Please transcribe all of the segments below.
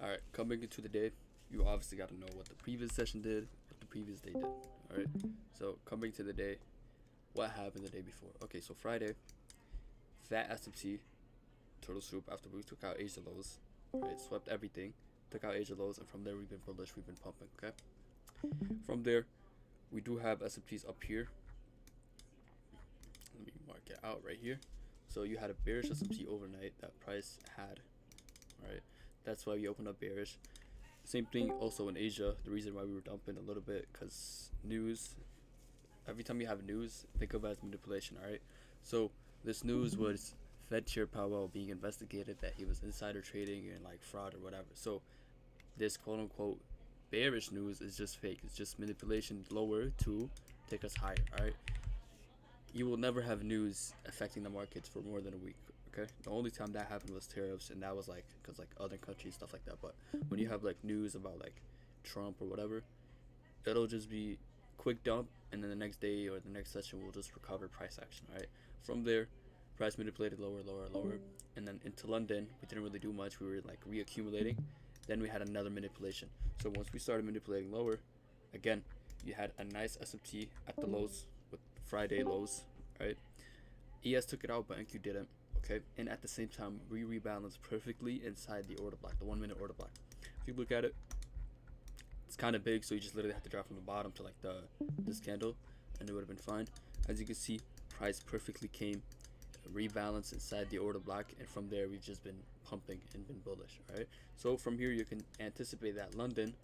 All right, coming into the day, you obviously got to know what the previous session did, what the previous day did. All right, so coming to the day, what happened the day before? Okay, so Friday, fat SMT, total soup after we took out Asia lows, right? Swept everything, took out Asia lows, and from there we've been bullish, we've been pumping. Okay, from there we do have SMTs up here. Let me mark it out right here. So you had a bearish SMT overnight that price had, right? That's why we opened up bearish. Same thing also in Asia. The reason why we were dumping a little bit because news. Every time you have news, think of it as manipulation. All right. So this news was Fed Chair Powell being investigated that he was insider trading and like fraud or whatever. So this quote unquote bearish news is just fake. It's just manipulation lower to take us higher. All right. You will never have news affecting the markets for more than a week. Okay. The only time that happened was tariffs, and that was like because like other countries stuff like that. But when you have like news about like Trump or whatever, it'll just be quick dump, and then the next day or the next session we'll just recover price action. Right. From there, price manipulated lower, lower, lower, and then into London we didn't really do much. We were like reaccumulating. Then we had another manipulation. So once we started manipulating lower, again, you had a nice SMT at the lows with Friday lows, right? ES took it out, but NQ didn't. Okay, and at the same time, we rebalanced perfectly inside the order block, the 1 minute order block. If you look at it, it's kind of big, so you just literally have to drop from the bottom to like the this candle, and it would have been fine. As you can see, price perfectly came, rebalanced inside the order block, and from there we've just been pumping and been bullish. Right. So from here you can anticipate that London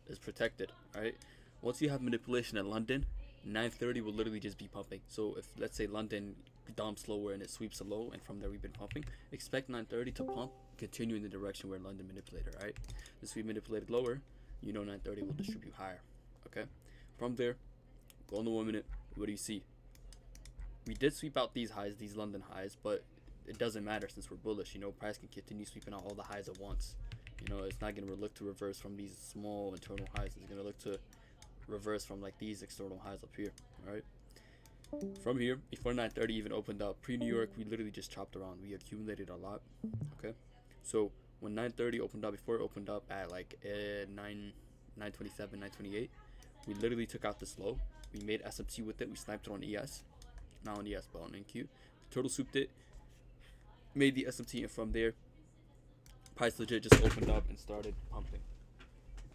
is protected. Right. Once you have manipulation at London, 9:30 will literally just be pumping. So if let's say London dumps lower and it sweeps a low, and from there we've been pumping, expect 9:30 to pump, continue in the direction where London manipulated. Right. Since we manipulated lower, 9:30 will distribute higher. Okay. From there, go on the 1 minute. What do you see? We did sweep out these highs, these London highs, but it doesn't matter since we're bullish. Price can continue sweeping out all the highs at once. It's not gonna look to reverse from these small internal highs. It's gonna look to reverse from like these external highs up here. All right. From here, before 9:30 even opened up, pre-New York, we literally just chopped around. We accumulated a lot. Okay. So when 9:30 opened up, before it opened up at like 9:27, 9:28, we literally took out this low. We made SMT with it. We sniped it on ES, not on ES, but on NQ. Total souped it, made the SMT, and from there, price legit just opened up and started pumping.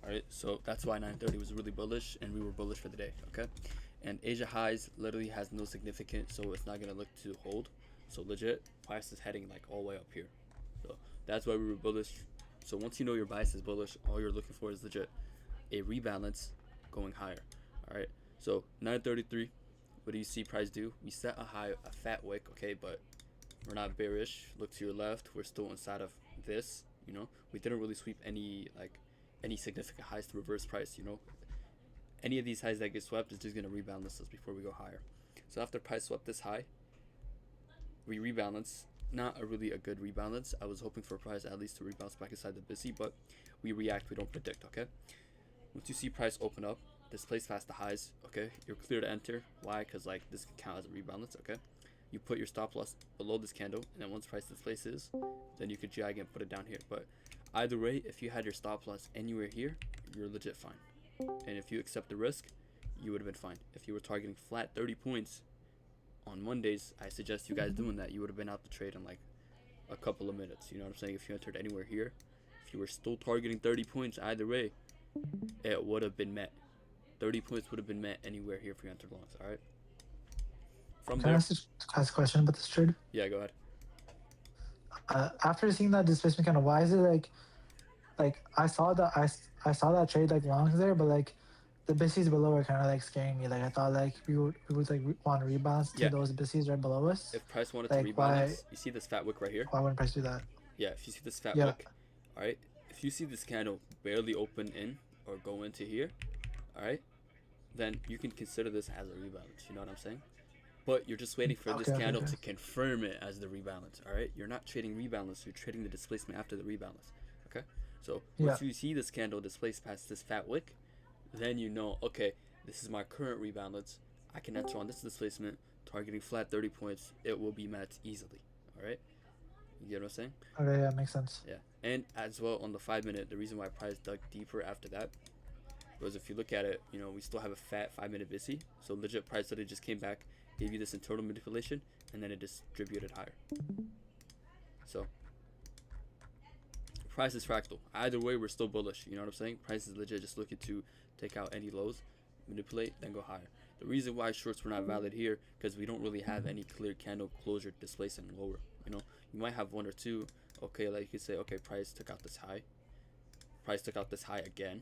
All right, so that's why 9:30 was really bullish, and we were bullish for the day. Okay, and Asia highs literally has no significance, so it's not gonna look to hold. So legit, price is heading like all the way up here. So that's why we were bullish. So once you know your bias is bullish, all you're looking for is legit a rebalance going higher. All right, so 9:33. What do you see price do? We set a high, a fat wick, okay, but we're not bearish. Look to your left. We're still inside of this. We didn't really sweep any significant highs to reverse price. Any of these highs that get swept is just gonna rebalance us before we go higher. So after price swept this high, we rebalance. Not a good rebalance. I was hoping for price at least to rebalance back inside the busy, but we react. We don't predict. Okay. Once you see price open up, displace past the highs. Okay, you're clear to enter. Why? Because like this can count as a rebalance. Okay. You put your stop loss below this candle, and then once price displaces, then you could drag and put it down here. But either way, if you had your stop loss anywhere here, you're legit fine. And if you accept the risk, you would have been fine. If you were targeting flat 30 points on Mondays, I suggest you guys doing that. You would have been out the trade in like a couple of minutes. You know what I'm saying? If you entered anywhere here, if you were still targeting 30 points, either way, it would have been met. 30 points would have been met anywhere here if you entered longs. All right. From Can I there, ask a question about this trade? yeah, go ahead. After seeing that displacement candle, why is it like I saw that trade like longs there, but like the bissies below are kind of like scaring me. Like I thought like we would like want to rebalance to Yeah, those bissies right below us. if price wanted to Like why rebalance, you see this fat wick right here? why wouldn't price do that? Yeah, if you see this fat Yeah. wick, all right. If you see this candle barely open in or go into here, all right, then you can consider this as a rebalance. You know what I'm saying? But you're just waiting for this Okay. Okay. candle Okay. to confirm it as the rebalance. All right, you're not trading rebalance. You're trading the displacement after the rebalance. Okay, so Yeah. once you see this candle displace past this fat wick, then you know, okay, this is my current rebalance. I can enter on this displacement, targeting flat 30 points. It will be met easily. All right. You get what I'm saying? Okay, yeah, makes sense. Yeah. And as well on the 5 minute, the reason why price dug deeper after that was if you look at it, we still have a fat 5 minute VISI. So legit price literally just came back, gave you this internal manipulation, and then it distributed higher. So price is fractal. Either way, we're still bullish. You know what I'm saying? Price is legit just looking to take out any lows, manipulate, then go higher. The reason why shorts were not valid here because we don't really have any clear candle closure displacing lower. You might have one or two. Okay, like you could say, okay, price took out this high. Price took out this high again.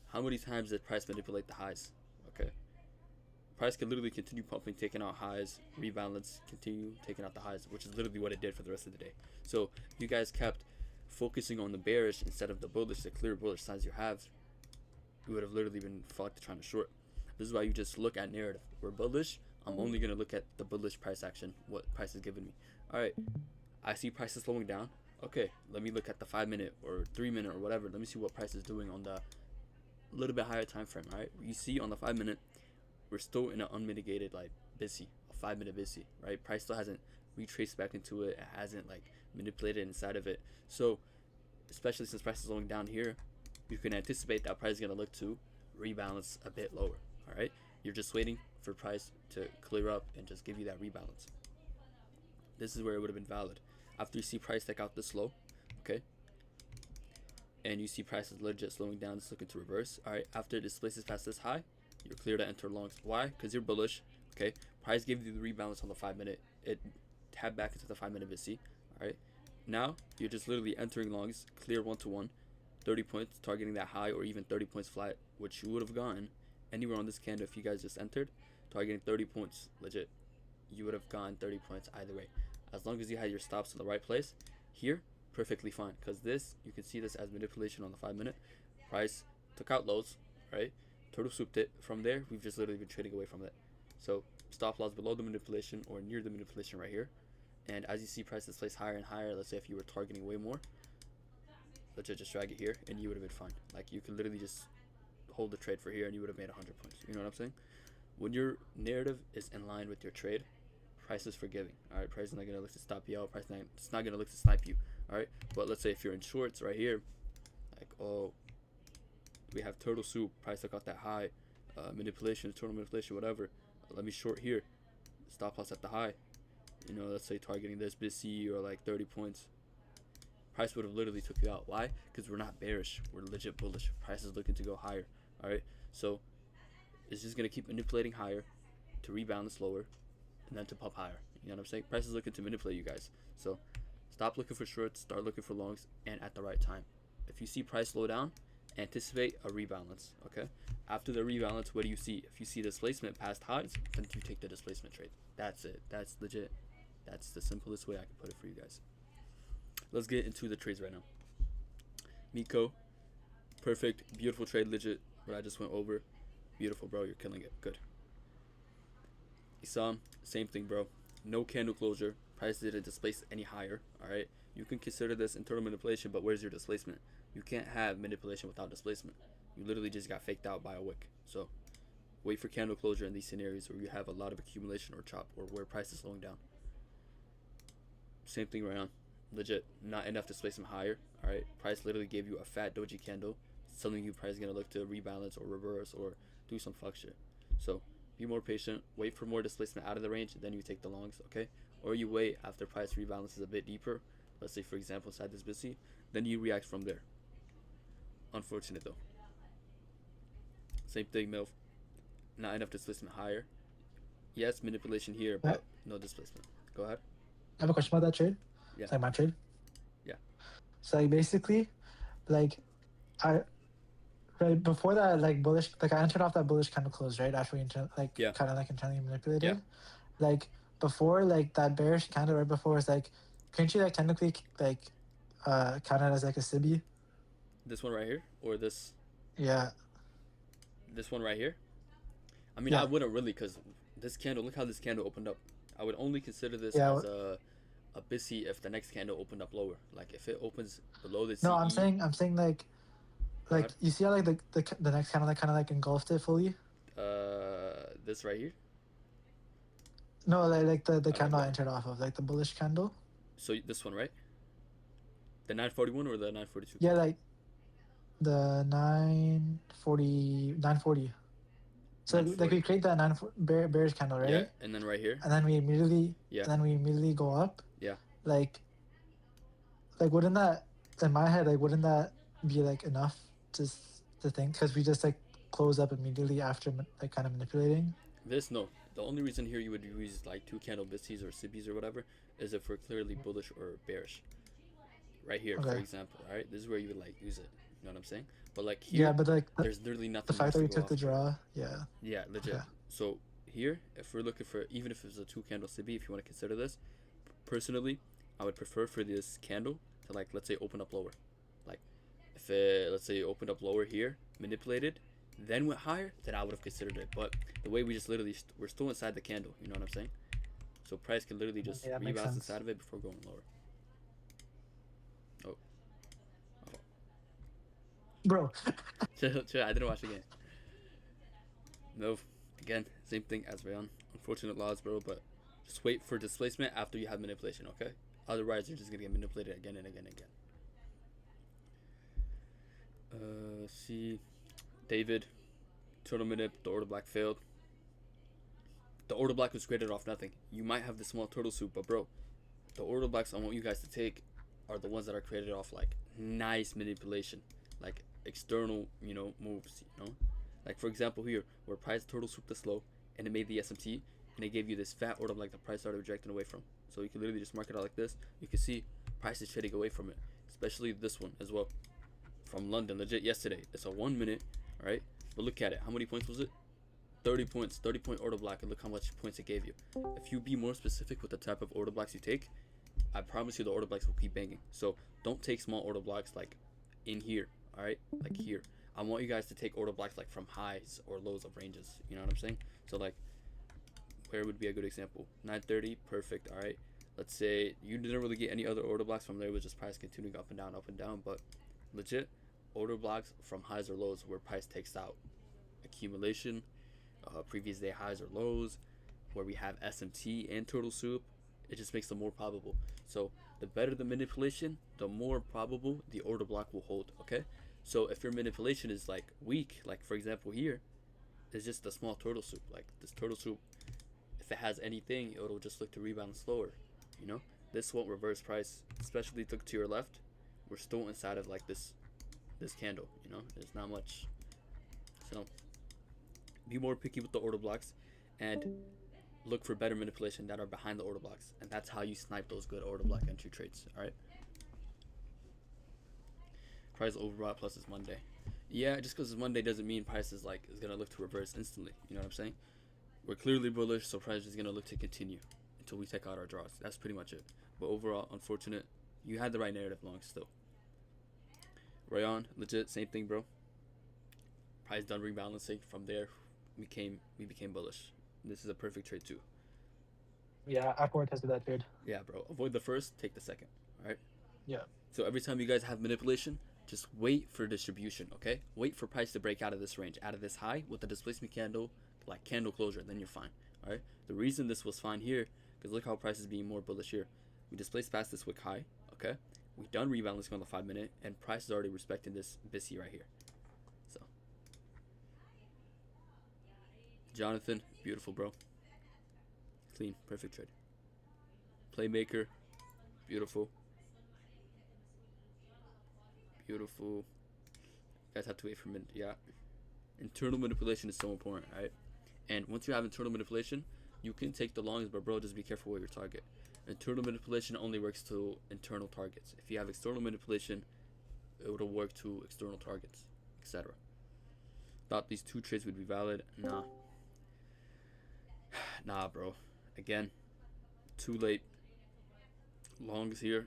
How many times did price manipulate the highs? Okay. Price can literally continue pumping, taking out highs, rebalance, continue taking out the highs, which is literally what it did for the rest of the day. So you guys kept focusing on the bearish instead of the bullish, the clear bullish signs you have, you would have literally been fucked trying to short. This is why you just look at narrative. We're bullish. I'm only going to look at the bullish price action, what price is giving me. All right, I see prices slowing down. Okay, let me look at the 5 minute or 3 minute or whatever. Let me see what price is doing on the little bit higher time frame. All right, you see on the 5 minute, we're still in an unmitigated like busy, a 5 minute busy, right? Price still hasn't retraced back into it. It hasn't like manipulated inside of it. So, especially since price is slowing down here, you can anticipate that price is gonna look to rebalance a bit lower. All right, you're just waiting for price to clear up and just give you that rebalance. This is where it would have been valid. After you see price take out this low, okay, and you see prices legit slowing down, it's looking to reverse. All right, after it displaces past this high, you're clear to enter longs. Why? Because you're bullish. Okay, price gave you the rebalance on the 5 minute. It tabbed back into the 5 minute VC. All right, now you're just literally entering longs, clear 1-to-1, 30 points, targeting that high or even 30 points flat, which you would have gone anywhere on this candle if you guys just entered, targeting 30 points legit. You would have gone 30 points either way, as long as you had your stops in the right place. Here, perfectly fine, because this, you can see this as manipulation on the 5 minute. Price took out lows, right? Turtle swooped it. From there, we've just literally been trading away from it. So stop loss below the manipulation or near the manipulation right here. And as you see price displace higher and higher, let's say if you were targeting way more, let's just drag it here and you would have been fine. Like you could literally just hold the trade for here and you would have made 100 points. You know what I'm saying? When your narrative is in line with your trade, price is forgiving. All right, price is not gonna look to stop you out. It's not gonna look to snipe you. All right, but let's say if you're in shorts right here, like we have turtle soup, price took out that high, manipulation, total manipulation, whatever. Let me short here, stop loss at the high. Let's say targeting this BC or like 30 points. Price would have literally took you out. Why? Because we're not bearish. We're legit bullish. Price is looking to go higher. All right, so it's just gonna keep manipulating higher to rebalance lower, and then to pump higher. You know what I'm saying? Price is looking to manipulate you guys. So stop looking for shorts, start looking for longs, and at the right time. If you see price slow down, anticipate a rebalance. Okay. After the rebalance, what do you see? If you see displacement past highs, then you take the displacement trade. That's it. That's legit. That's the simplest way I can put it for you guys. Let's get into the trades right now. Miko, perfect, beautiful trade, legit. What I just went over, beautiful, bro. You're killing it. Good. Isam, same thing, bro. No candle closure. Price didn't displace any higher. All right. You can consider this internal manipulation, but where's your displacement? You can't have manipulation without displacement. You literally just got faked out by a wick. So wait for candle closure in these scenarios where you have a lot of accumulation or chop or where price is slowing down. Same thing right on. Legit, not enough displacement higher. All right. Price literally gave you a fat doji candle, telling you price is gonna look to rebalance or reverse or do some fuck shit. So be more patient. Wait for more displacement out of the range, then you take the longs. Okay. Or you wait after price rebalances a bit deeper. Let's say, for example, inside this busy, then you react from there. Unfortunate though. Same thing, MILF. Not enough displacement higher. Yes, manipulation here, but no displacement. Go ahead. I have a question about that trade. Yeah. It's like my trade. Yeah. So like basically, like I right before that like bullish, like I entered off that bullish kind of close, right? After we kind of like internally manipulated. Yeah. Like before, like that bearish candle right before was like, couldn't you like technically like count it as like a SIBI? This one right here or this? Yeah. This one right here. I mean, I wouldn't really, because this candle. Look how this candle opened up. I would only consider this as a BISI if the next candle opened up lower. Like if it opens below the CE. No, I'm saying like you see how like the next candle that kind of like engulfed it fully. This right here. No, like the candle I entered off of, like the bullish candle. So this one, right? The 941 or the 942? Yeah, like the 940. So like 940. we create that bearish candle, Yeah, right? and then right here. And then Yeah, go up. yeah. Like wouldn't that, in my head, like wouldn't that be like enough just to think, because we just like close up immediately after like kind of manipulating. This no. The only reason here you would use like two candle bissies or sibbies or whatever is if we're clearly bullish or bearish. Right here, for Okay. example. All right, this is where you would like use it. You know what I'm saying? But like Yeah, here, but like there's literally the nothing fact much that to we go took off. the draw, yeah. Yeah, legit. Okay. So here, if we're looking for, even if it's a two candle sibby, if you want to consider this, personally, I would prefer for this candle to like, let's say, open up lower. Like, if it, let's say, opened up lower here, manipulated, then went higher, then I would have considered it. But the way we just literally, we're still inside the candle. You know what I'm saying? So price can literally just Yeah, that makes rebalance sense. inside of it before going lower. Oh, Bro. chill, chill. I didn't watch the game. No, again, same thing as Rayon. Unfortunate laws, bro. But just wait for displacement after you have manipulation, okay? Otherwise, you're just gonna get manipulated again and again and again. See, David, turtle manip. The order black failed. The order black was created off nothing. You might have the small turtle soup, but bro, the order blacks I want you guys to take are the ones that are created off like nice manipulation, like external, moves, Like for example here, where price turtle swooped this low and it made the SMT and it gave you this fat order like the price started rejecting away from. So you can literally just mark it out like this. You can see price is trading away from it, especially this one as well. From London, legit yesterday. It's a 1 minute, right? But look at it. How many points was it? 30 points, 30-point order block, and look how much points it gave you. If you be more specific with the type of order blocks you take, I promise you the order blocks will keep banging. So don't take small order blocks like in here, all right? Like here. I want you guys to take order blocks like from highs or lows of ranges. You know what I'm saying? So like, where would be a good example? 930, perfect, all right? Let's say you didn't really get any other order blocks from there. It was just price continuing up and down, but legit order blocks from highs or lows where price takes out accumulation, previous day highs or lows, where we have SMT and turtle soup. It just makes them more probable. So the better the manipulation, the more probable the order block will hold. Okay, so if your manipulation is like weak, like for example here, it's just a small turtle soup. Like this turtle soup, if it has anything, it'll just look to rebound slower. You know, this won't reverse price, especially look to your left. We're still inside of like this candle. There's not much. So be more picky with the order blocks and look for better manipulation that are behind the order blocks, and that's how you snipe those good order block entry trades. All right. Price overbought plus it's Monday. Yeah, just because it's Monday doesn't mean price is gonna look to reverse instantly. You know what I'm saying? We're clearly bullish, so price is gonna look to continue until we take out our draws. That's pretty much it. But overall, unfortunate. You had the right narrative long still. Rayon, legit, same thing, bro. Price done rebalancing. From there, we became bullish. This is a perfect trade too. Yeah, I've more tested that trade. Yeah, bro. Avoid the first, take the second. All right. Yeah. So every time you guys have manipulation, just wait for distribution. Okay. Wait for price to break out of this range, out of this high with the displacement candle, like candle closure. Then you're fine. All right. The reason this was fine here, because look how price is being more bullish here. We displaced past this wick high. Okay. We done rebalancing on the 5 minute, and price is already respecting this BISI right here. So, Jonathan, beautiful, bro. Clean, perfect trade. Playmaker, beautiful. Beautiful. You guys have to wait for a minute. Yeah. Internal manipulation is so important, right? And once you have internal manipulation, you can take the longs, but bro, just be careful with your target. Internal manipulation only works to internal targets. If you have external manipulation, it will work to external targets, etc. Thought these two trades would be valid. Nah. Nah, bro. Again, too late. Longs here,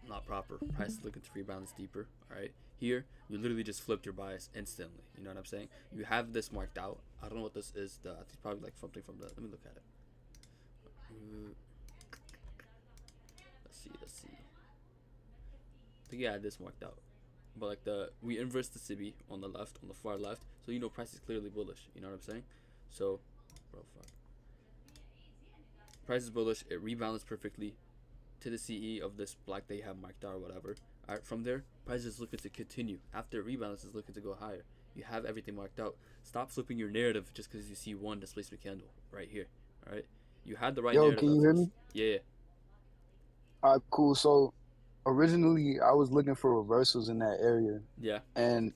not proper. Price is looking to rebalance deeper. All right. Here, you literally just flipped your bias instantly. You know what I'm saying? You have this marked out. I don't know what this is. It's probably like something from the. Let me look at it. Let's see. I think I had this marked out. But like we inverse the CB on the left, on the far left, so price is clearly bullish. You know what I'm saying? So, bro, fuck. Price is bullish. It rebalanced perfectly. to the CE of this black they have marked out or whatever. All right, from there, price is looking to continue. After it rebalance is looking to go higher. You have everything marked out. Stop flipping your narrative just because you see one displacement candle right here. All right, you had the right Yo, narrative can at you hear first. me? Yeah, yeah, All right, cool. So originally I was looking for reversals in that area. yeah, And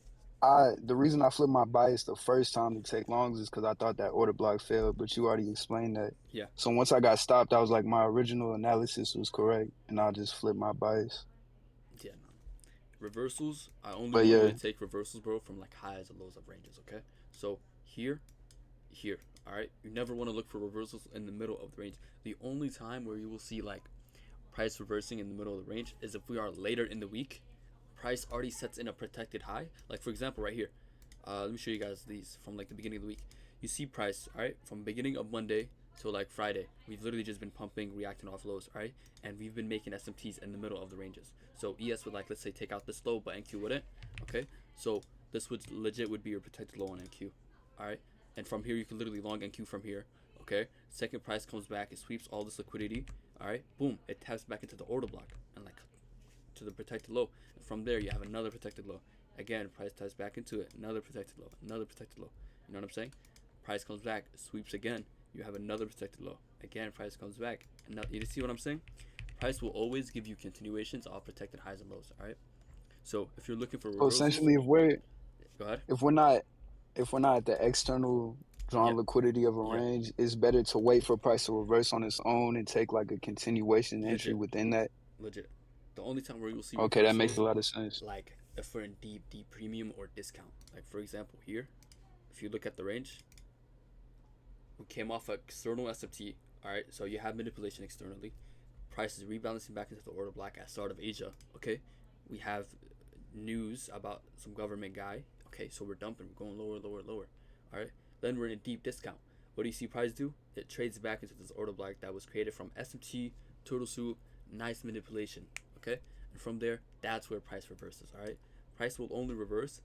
the reason I flipped my bias the first time to take longs is because I thought that order block failed, but you already explained that. yeah, So once I got stopped, I was like, my original analysis was correct, and I just flipped my bias. yeah. No. Reversals. I only But want you yeah, to take reversals, bro, from like highs and lows of ranges. Okay, so here, here. All right, you never want to look for reversals in the middle of the range. The only time where you will see like price reversing in the middle of the range is if we are later in the week. Price already sets in a protected high. Like for example, right here. Let me show you guys these from like the beginning of the week. You see price, all right, from beginning of Monday to like Friday. We've literally just been pumping, reacting off lows, all right, and we've been making SMTs in the middle of the ranges. So ES would like let's say take out this low, but NQ wouldn't. Okay, so this would legit would be your protected low on NQ, all right, and from here you can literally long NQ from here. Okay, second price comes back, it sweeps all this liquidity. All right, boom, it taps back into the order block and like to the protected low. And from there, you have another protected low. Again, price ties back into it. Another protected low. Another protected low. You know what I'm saying? Price comes back, sweeps again. You have another protected low. Again, price comes back. And now, you see what I'm saying? Price will always give you continuations of protected highs and lows. All right. So if you're looking for so reversals, essentially, go ahead. if we're not if we're not at the external Yeah. drawn liquidity of a Yeah. range, it's better to wait for price to reverse on its own and take like a continuation entry Legit. within that. Legit. The only time where you'll see Okay, that makes reversals, a lot of sense. like if we're in deep premium or discount. Like for example, here, if you look at the range, we came off external SFT. All right, so you have manipulation externally. Price is rebalancing back into the order block at start of Asia. Okay, we have news about some government guy. Okay, so we're dumping, we're going lower, lower, lower. All right, then we're in a deep discount. What do you see price do? It trades back into this order block that was created from SMT, turtle soup, nice manipulation. Okay, and from there, that's where price reverses. All right, price will only reverse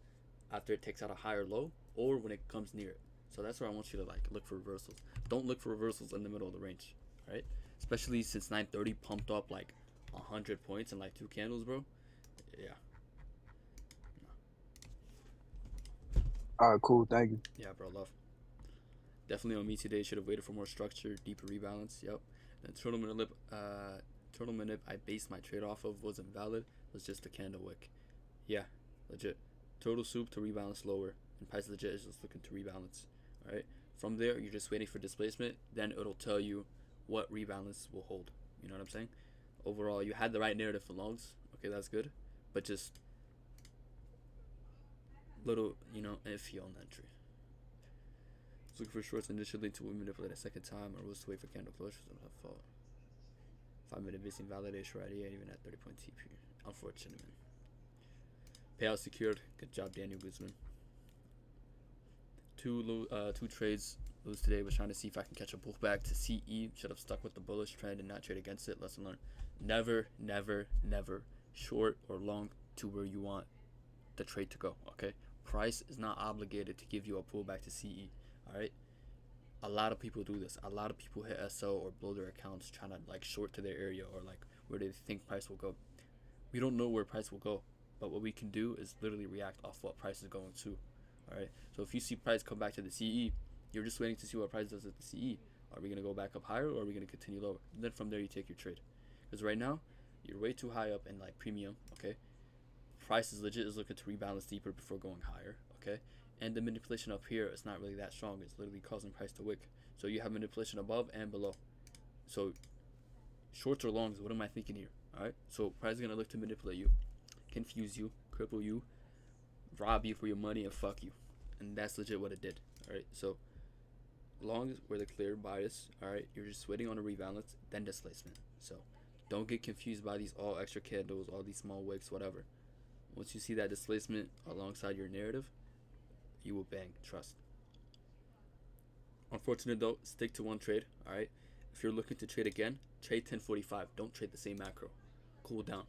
after it takes out a higher low or when it comes near it. So that's where I want you to like look for reversals. Don't look for reversals in the middle of the range, right? Especially since 9:30 pumped up like 100 points in like two candles, bro. Yeah, All right, cool. Thank you. yeah, bro. Love. Definitely on me today. Should have waited for more structure, deeper rebalance. Yep. The turtle manip I based my trade off of wasn't valid. Was just a candle wick. Yeah, legit. Total soup to rebalance lower, and price legit is just looking to rebalance. All right. From there, you're just waiting for displacement. Then it'll tell you what rebalance will hold. You know what I'm saying? Overall, you had the right narrative for longs. Okay, that's good, but just little, iffy on entry. Was looking for shorts initially to manipulate a second time, or was to wait for candle closures. I'm not fault. 5 minute missing validation right here, even at 30 point TP. Unfortunate, man. Payout secured. Good job, Daniel Guzman. Two trades lose today. Was trying to see if I can catch a pullback to CE. Should have stuck with the bullish trend and not trade against it. Lesson learned. Never, never, never short or long to where you want the trade to go. Okay. Price is not obligated to give you a pullback to CE. All right. A lot of people do this. A lot of people hit SO or blow their accounts trying to like short to their area or like where they think price will go. We don't know where price will go, but what we can do is literally react off what price is going to. All right. So if you see price come back to the CE, you're just waiting to see what price does at the CE. Are we gonna go back up higher or are we gonna continue lower? And then from there you take your trade. Because right now you're way too high up in like premium. Okay. Price is legit is looking to rebalance deeper before going higher. Okay. And the manipulation up here is not really that strong. It's literally causing price to wick. So you have manipulation above and below. So shorts or longs, what am I thinking here? Alright? So price is gonna look to manipulate you, confuse you, cripple you, rob you for your money, and fuck you. And that's legit what it did. Alright, so longs were the clear bias. Alright, you're just waiting on a rebalance, then displacement. So don't get confused by these all extra candles, all these small wicks, whatever. Once you see that displacement alongside your narrative, you will bang. Trust. Unfortunate though, stick to one trade. Alright. If you're looking to trade again, trade 1045. Don't trade the same macro. Cool down.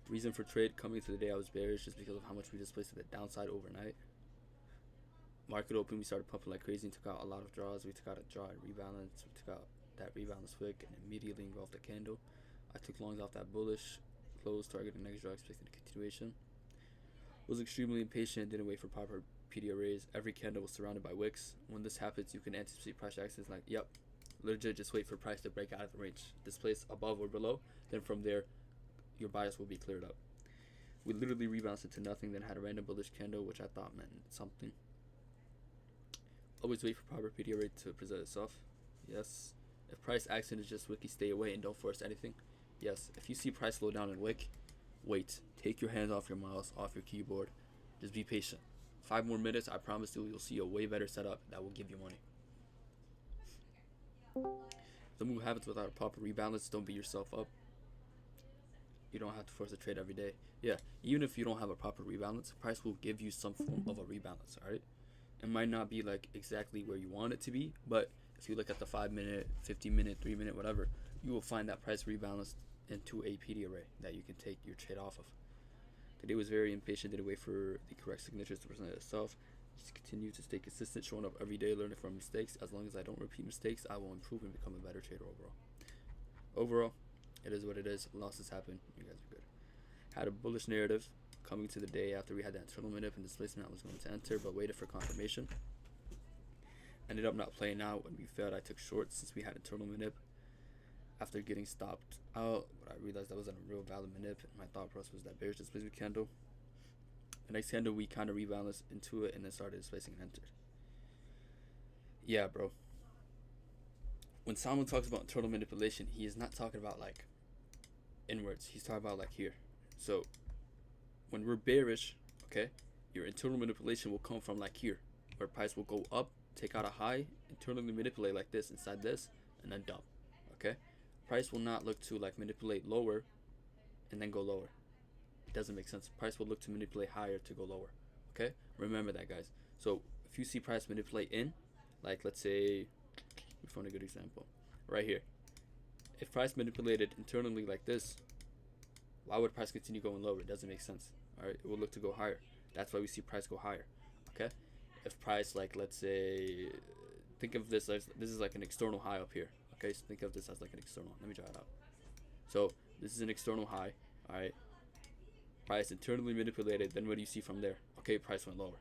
Reason for trade coming to the day I was bearish just because of how much we displaced to the downside overnight. Market open, we started pumping like crazy and took out a lot of draws. We took out a draw and rebalance. We took out that rebalance wick and immediately engulfed the candle. I took longs off that bullish close, targeting next draw, expecting a continuation. Was extremely impatient, didn't wait for proper PDRAs. Every candle was surrounded by wicks. When this happens, you can anticipate price actions like, yep, legit just wait for price to break out of the range, displace above or below, then from there, your bias will be cleared up. We literally rebounced into nothing, then had a random bullish candle, which I thought meant something. Always wait for proper PDRA to present itself. Yes. If price action is just wiki, stay away and don't force anything. Yes. If you see price slow down in wick, wait. Take your hands off your mouse, off your keyboard. Just be patient. 5 more minutes, I promise you'll see a way better setup that will give you money. If the move happens without a proper rebalance, don't beat yourself up. You don't have to force a trade every day. Yeah, even if you don't have a proper rebalance, price will give you some form of a rebalance, alright? It might not be like exactly where you want it to be, but if you look at the 5 minute, 15 minute, 3 minute, whatever, you will find that price rebalanced into a PD array that you can take your trade off of. Today was very impatient, didn't wait for the correct signatures to present itself. Just continue to stay consistent, showing up every day, learning from mistakes. As long as I don't repeat mistakes, I will improve and become a better trader overall. Overall, it is what it is. Losses happen. You guys are good. Had a bullish narrative coming to the day after we had that internal manip and displacement I was going to enter, but waited for confirmation. Ended up not playing out. When we failed, I took shorts since we had internal manip. After getting stopped out, I realized that wasn't a real valid manip. My thought process was that bearish displacement candle. The next candle, we kind of rebalanced into it and then started displacing and entered. Yeah, bro. When someone talks about internal manipulation, he is not talking about like inwards. He's talking about like here. So when we're bearish, okay, your internal manipulation will come from like here, where price will go up, take out a high, internally manipulate like this inside this, and then dump. Okay, price will not look to like manipulate lower and then go lower. It doesn't make sense. Price will look to manipulate higher to go lower. Okay, remember that, guys. So if you see price manipulate in, like let's say, we found a good example right here. If price manipulated internally like this, why would price continue going lower? It doesn't make sense. All right, it will look to go higher. That's why we see price go higher. Okay, if price, like let's say, think of this as this is like an external high up here. Okay, so think of this as like an external. Let me draw it out. So this is an external high. All right, price internally manipulated. Then what do you see from there? Okay, price went lower.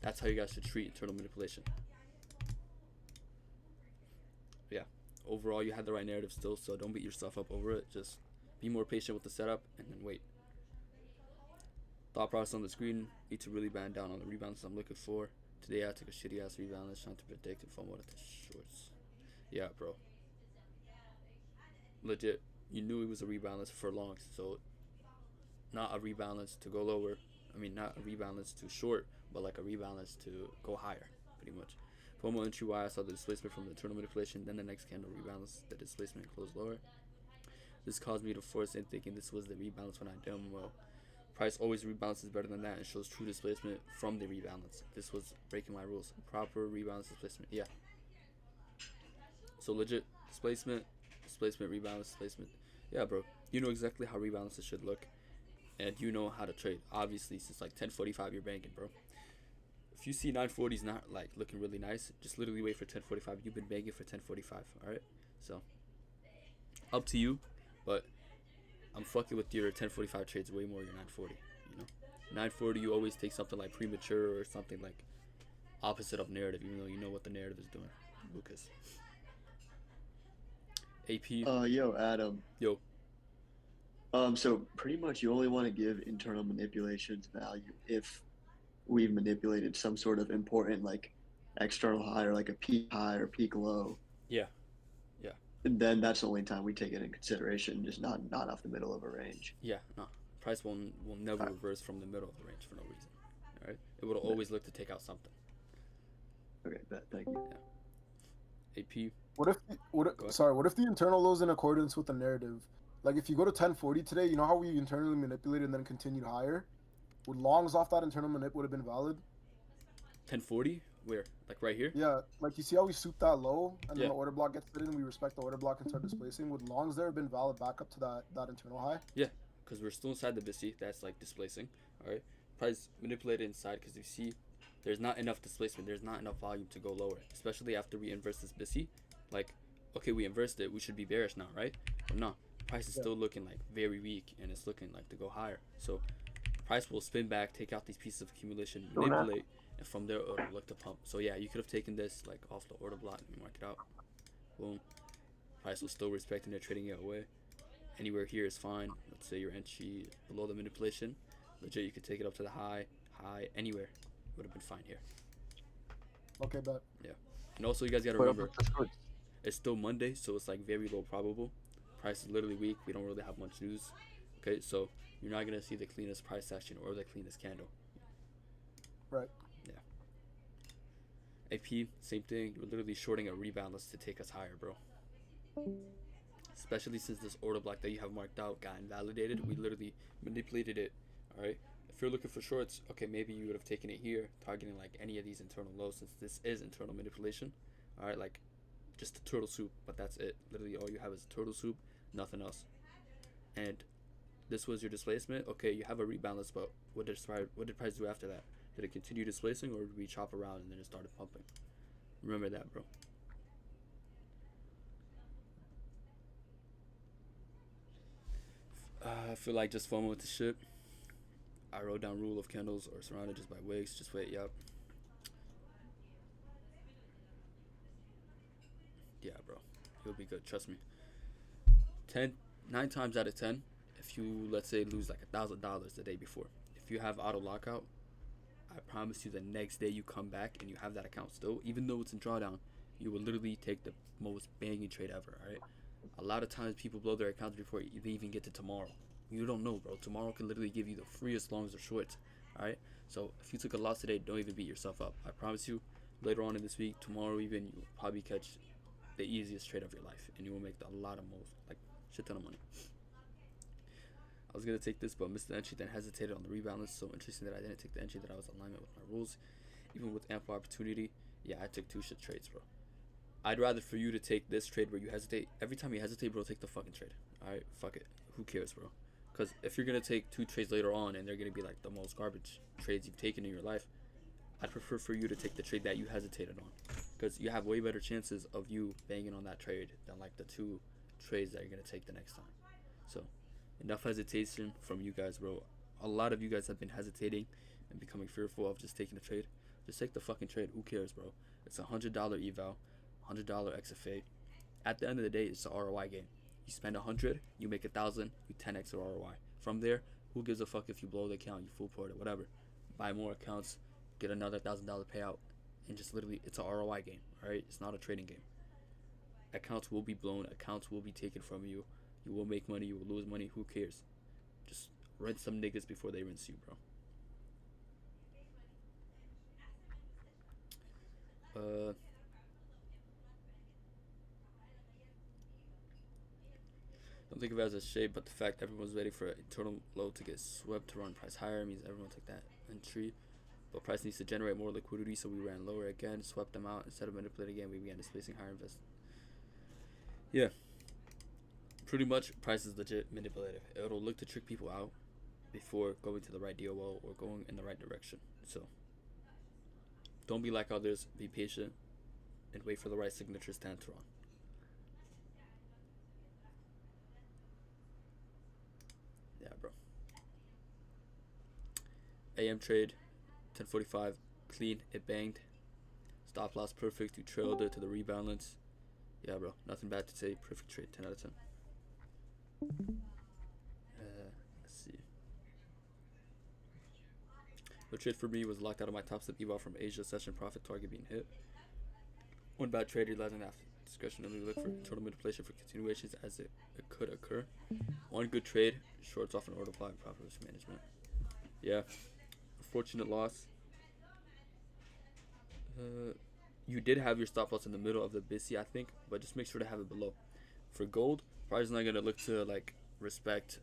That's how you guys should treat internal manipulation. Yeah, overall you had the right narrative still, so don't beat yourself up over it. Just be more patient with the setup and then wait. Thought process on the screen, need to really band down on the rebounds I'm looking for. Today I took a shitty ass rebalance trying to predict if I wanted to shorts. Yeah, bro. Legit, you knew it was a rebalance for longs, so not a rebalance to go lower. I mean, not a rebalance to short, but like a rebalance to go higher, pretty much. FOMO entry Y, I saw the displacement from the internal manipulation, then the next candle rebalance, the displacement closed lower. This caused me to force in thinking this was the rebalance when I damn well. Price always rebalances better than that and shows true displacement from the rebalance. This was breaking my rules. Proper rebalance displacement. Yeah. So legit displacement, rebalance, displacement. Yeah, bro. You know exactly how rebalances should look, and you know how to trade. Obviously, since like 10:45, you're banking, bro. If you see 940s not like looking really nice, just literally wait for 10:45. You've been banking for 10:45. All right. So up to you, but I'm fucking with your 10:45 trades way more than your 940. You know, 940 you always take something like premature or something like opposite of narrative, even though you know what the narrative is doing. Lucas. AP. Yo, Adam. Yo. So pretty much you only want to give internal manipulations value if we've manipulated some sort of important like external high or like a peak high or peak low. Yeah. And then that's the only time we take it in consideration, just not off the middle of a range. Yeah, no. Price will never reverse from the middle of the range for no reason. All right? It will always look to take out something. Okay, thank you. Yeah. AP. What if the internal low is in accordance with the narrative? Like if you go to 1040 today, you know how we internally manipulated and then continued higher? Would longs off that internal manip would have been valid? 1040? Where? Like right here? Yeah, like you see how we soup that low and Yeah. then the order block gets fitted and we respect the order block and start displacing? Would longs there have been valid back up to that internal high? Yeah, because we're still inside the BISI. That's like displacing. All right? Price manipulated inside because you see there's not enough displacement. There's not enough volume to go lower, especially after we inverse this BISI. Like, okay, we inversed it, we should be bearish now, right? But no, price is Yeah. still looking like very weak, and it's looking like to go higher. So price will spin back, take out these pieces of accumulation, manipulate, and from there it'll look to pump. So yeah, you could have taken this like off the order block and mark it out. Boom. Price was still respecting it, trading it away. Anywhere here is fine. Let's say your entry below the manipulation. Legit, you could take it up to the high, anywhere. Would have been fine here. Okay, bet. Yeah. And also, you guys got to What up remember, with the shorts? it's still Monday, so it's like very low probable. Price is literally weak. We don't really have much news. Okay, so you're not going to see the cleanest price action or the cleanest candle. Right. Yeah. AP, same thing. You're literally shorting a rebalance to take us higher, bro. Especially since this order block that you have marked out got invalidated. We literally manipulated it. Alright? If you're looking for shorts, okay, maybe you would have taken it here, targeting like any of these internal lows, since this is internal manipulation. Alright, like just a turtle soup, but that's it. Literally all you have is a turtle soup, nothing else. And this was your displacement. Okay, you have a rebalance, but what did price do after that? Did it continue displacing, or did we chop around and then it started pumping? Remember that, bro. I feel like just FOMO with the shit. I wrote down rule of candles or surrounded just by wicks. Just wait, yup. Yeah, bro. You'll be good, trust me. 9 times out of 10, if you, let's say, lose like $1,000 the day before, if you have auto lockout, I promise you the next day you come back and you have that account still, even though it's in drawdown, you will literally take the most banging trade ever, alright? A lot of times people blow their accounts before they even get to tomorrow. You don't know, bro. Tomorrow can literally give you the freest longs or shorts, alright? So if you took a loss today, don't even beat yourself up. I promise you, later on in this week, tomorrow even, you'll probably catch the easiest trade of your life, and you will make a lot of moves, like shit ton of money. I was gonna take this, but missed the entry, then hesitated on the rebalance. So interesting that I didn't take the entry, that I was in alignment with my rules, even with ample opportunity. Yeah, I took 2 shit trades, bro. I'd rather for you to take this trade where you hesitate. Every time you hesitate, bro, take the fucking trade. Alright, fuck it. Who cares, bro? Because if you're gonna take 2 trades later on and they're gonna be like the most garbage trades you've taken in your life, I'd prefer for you to take the trade that you hesitated on, because you have way better chances of you banging on that trade than like the 2 trades that you're gonna take the next time. So enough hesitation from you guys, bro. A lot of you guys have been hesitating and becoming fearful of just taking a trade. Just take the fucking trade. Who cares, bro? It's $100 eval, $100 XFA. At the end of the day, it's an ROI game. You spend 100, you make 1,000, you 10x your ROI. From there, who gives a fuck if you blow the account, you full port it, whatever. Buy more accounts, get another $1,000 payout, and just literally, it's an ROI game, alright? It's not a trading game. Accounts will be blown, accounts will be taken from you. You will make money, you will lose money, who cares? Just rinse some niggas before they rinse you, bro. Don't think of it as a shade, but the fact everyone's waiting for an internal low to get swept to run price higher means everyone took that entry. But price needs to generate more liquidity, so we ran lower again, swept them out. Instead of manipulating again, we began displacing higher invest. Yeah. Pretty much, price is legit manipulative. It'll look to trick people out before going to the right DOL or going in the right direction. So, don't be like others. Be patient and wait for the right signatures to enter on. Yeah, bro. AM trade, 10:45, clean. It banged. Stop loss perfect. You trailed it to the rebalance. Yeah, bro. Nothing bad to say. Perfect trade. 10 out of 10. Let's see. The trade for me was locked out of my top step eval from Asia session profit target being hit. One bad trade realizing after discussion and we look for internal manipulation for continuations as it could occur. One good trade, shorts off an order block, proper risk management. Yeah. Unfortunate loss. You did have your stop loss in the middle of the BISI, I think, but just make sure to have it below. For gold, price is not gonna look to like respect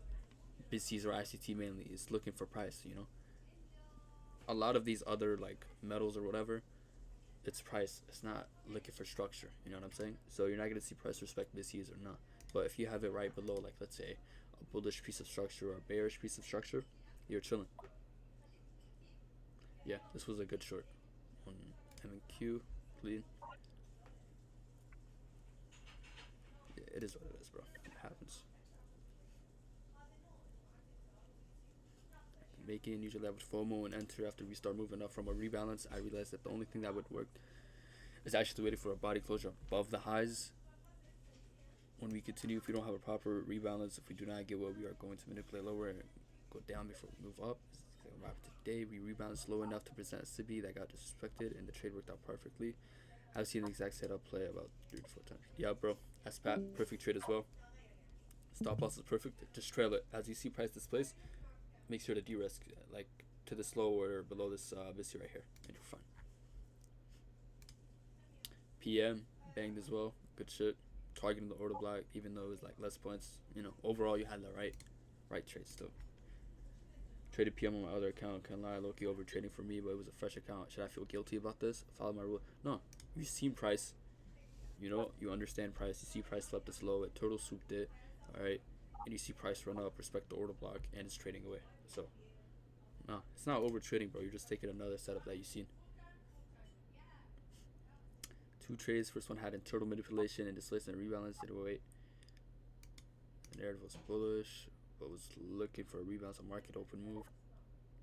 BISIs or ICT mainly. It's looking for price, you know. A lot of these other like metals or whatever, it's price. It's not looking for structure. You know what I'm saying? So you're not gonna see price respect BISIs or not. But if you have it right below, like let's say a bullish piece of structure or a bearish piece of structure, you're chilling. Yeah, this was a good short on M&Q. Clean. it is what it is, bro. It happens. Making usually I would FOMO and enter after we start moving up from a rebalance. I realized that the only thing that would work is actually waiting for a body closure above the highs. When we continue, if we don't have a proper rebalance, if we do not get what we are going to manipulate lower and go down before we move up, today we rebalanced low enough to present a SIBI that got disrespected and the trade worked out perfectly. I've seen the exact setup play about 3 to 4 times. Yeah, bro. That's Pat. Perfect trade as well. Stop loss is perfect. Just trail it. As you see price displace, make sure to de-risk like to this low or below this VISI right here, and you're fine. PM banged as well. Good shit. Targeting the order block, even though it was like less points. You know, overall you had the right trade still. Traded PM on my other account. Can't lie, low-key over trading for me, but it was a fresh account. Should I feel guilty about this? Follow my rule. No, you've seen price. You know, you understand price. You see price slept this low. It total swooped it. All right, and you see price run up. Respect the order block, and it's trading away. So, no, it's not over trading, bro. You're just taking another setup that you've seen. 2 trades. First one had internal manipulation and displacement and rebalance. Did away. The narrative was bullish, but was looking for a rebalance on market open move.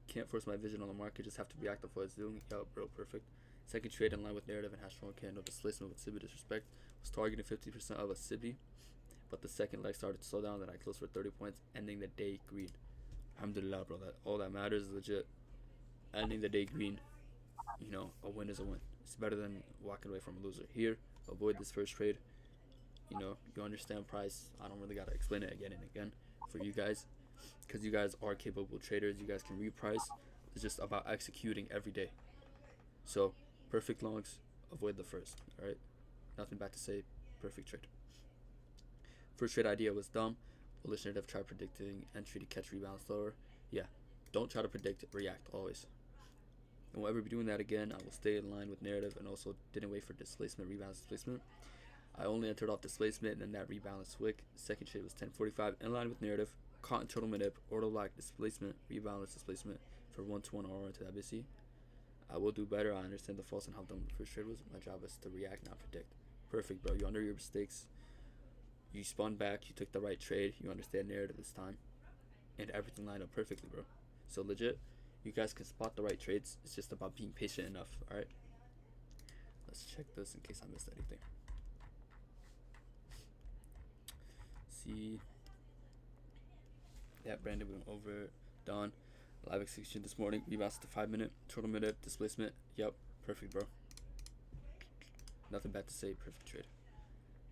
Can't force my vision on the market, just have to be active what it's doing. Yup, bro, perfect. Second trade in line with narrative and has strong candle displacement with SIBI disrespect. Was targeting 50% of a SIBI, but the second leg started to slow down. Then I closed for 30 points, ending the day green. Alhamdulillah, bro. That all that matters is legit. Ending the day green. You know, a win is a win. It's better than walking away from a loser. Here, avoid this first trade. You know, you understand price. I don't really gotta explain it again and again for you guys, because you guys are capable traders. You guys can reprice. It's just about executing every day. So, perfect longs, avoid the first. All right, nothing bad to say. Perfect trade. First trade idea was dumb. Bullish narrative, try predicting entry to catch rebalance lower. Yeah, don't try to predict, react always. I won't ever be doing that again. I will stay in line with narrative and also didn't wait for displacement, rebalance, displacement. I only entered off displacement and then that rebalance wick. Second trade was 1045 in line with narrative. Caught internal manip, order block, displacement, rebalance, displacement for 1-to-1 RR into that BC. I will do better. I understand the faults and how dumb the first trade was. My job is to react, not predict. Perfect, bro. You under your mistakes. You spun back. You took the right trade. You understand narrative this time. And everything lined up perfectly, bro. So legit, you guys can spot the right trades. It's just about being patient enough, alright? Let's check this in case I missed anything. See. Yeah, Brandon went over. Done. Live execution this morning. Rebounced to 5-minute. Total minute. Displacement. Yep. Perfect, bro. Nothing bad to say. Perfect trade.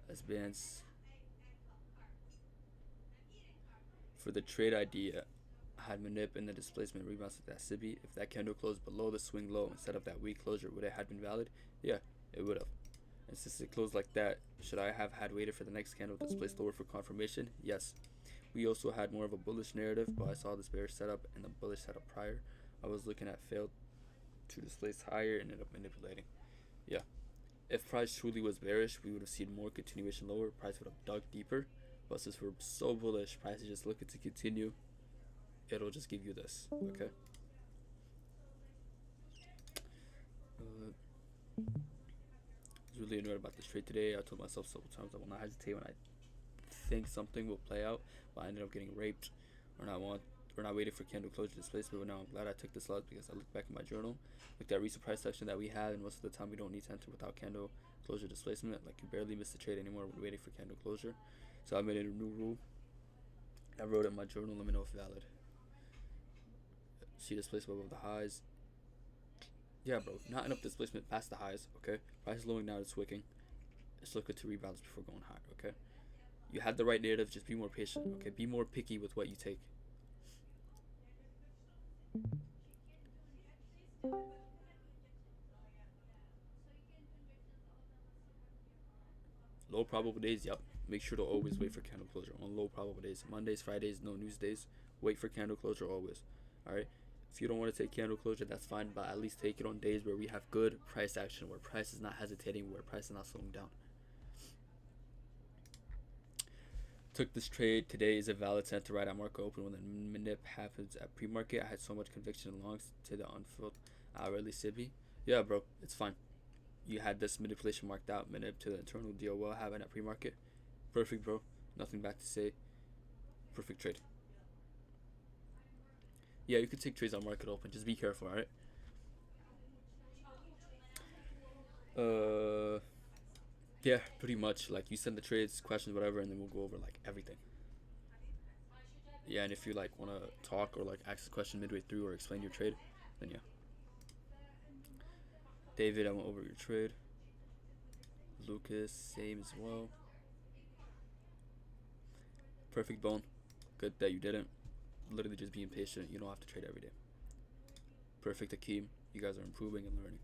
Advance. For the trade idea, I had manip and the displacement rebounds with that SIBI. If that candle closed below the swing low instead of that weak closure, would it have been valid? Yeah, it would have. And since it closed like that, should I have had waited for the next candle to displace lower for confirmation? Yes. We also had more of a bullish narrative, but I saw this bearish setup and the bullish setup prior. I was looking at failed to displace higher and ended up manipulating. Yeah. If price truly was bearish, we would have seen more continuation lower. Price would have dug deeper. But since we're so bullish, price is just looking to continue. It'll just give you this. Okay. I was really annoyed about this trade today. I told myself several times I will not hesitate when I think something will play out, but I ended up getting raped or not waiting for candle closure displacement. But now I'm glad I took this loss because I looked back in my journal, looked at recent price action that we had, and most of the time we don't need to enter without candle closure displacement. Like you barely miss the trade anymore when waiting for candle closure. So I made a new rule. I wrote it in my journal. Let me know if valid. See displacement above the highs. Yeah, bro. Not enough displacement past the highs. Okay. Price is lowering now. It's wicking. It's looking to rebalance before going higher. Okay. You had the right narrative. Just be more patient. Okay. Be more picky with what you take. Low probable days. Yep. Make sure to always wait for candle closure on low probable days. Mondays, Fridays, no news days. Wait for candle closure always. All right. If you don't want to take candle closure, that's fine, but at least take it on days where we have good price action, where price is not hesitating, where price is not slowing down. Took this trade. Today is a valid set to right at market open when the manip happens at pre-market. I had so much conviction in longs to the unfilled hourly SIBI. Yeah, bro, it's fine. You had this manipulation marked out, manip to the internal DOL having at pre-market. Perfect, bro. Nothing back to say. Perfect trade. Yeah, you could take trades on market open. Just be careful, alright? Uh, yeah, pretty much. Like, you send the trades, questions, whatever, and then we'll go over, like, everything. Yeah, and if you, like, want to talk or, like, ask a question midway through or explain your trade, then yeah. David, I went over your trade. Lucas, same as well. Perfect, Bone. Good that you didn't. Literally just being patient. You don't have to trade every day. Perfect, Akeem. You guys are improving and learning.